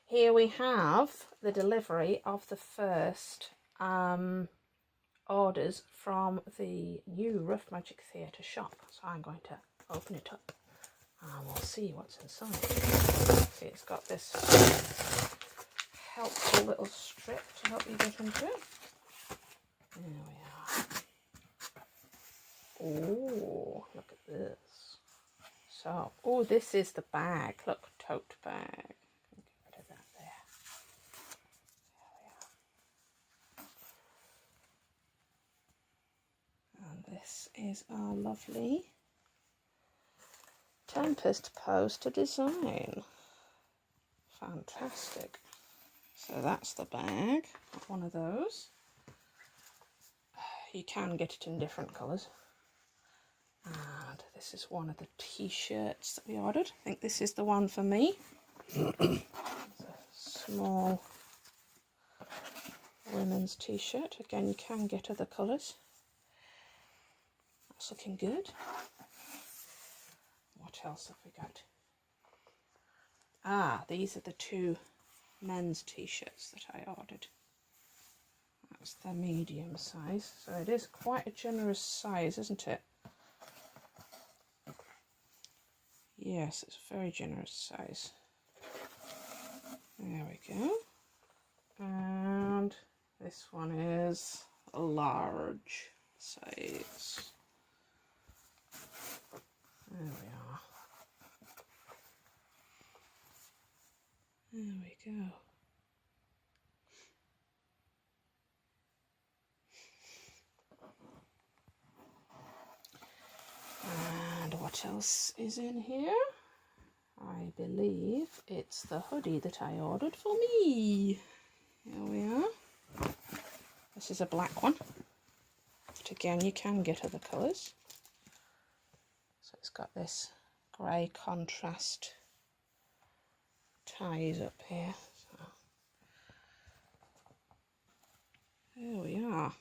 here we have the delivery of the first orders from the new Rough Magic Theatre shop. So I'm going to open it up and we'll see what's inside. See, it's got this helpful little strip to help you get into it. There we are. Oh, look at this. So, oh, this is the bag. Look, tote bag. Get rid of that there. There we are. And this is our lovely Tempest poster design. Fantastic. So that's the bag. One of those. You can get it in different colours. And this is one of the t-shirts that we ordered. I think this is the one for me. It's a small women's t-shirt. Again, you can get other colours. That's looking good. What else have we got? Ah, these are the two men's t-shirts that I ordered. That's the medium size. So it is quite a generous size, isn't it? Yes, it's a very generous size. There we go. And this one is a large size. There we are. There we go. And what else is in here? I believe it's the hoodie that I ordered for me. Here we are. This is a black one. But again, you can get other colours. So it's got this grey contrast ties up here. So there we are.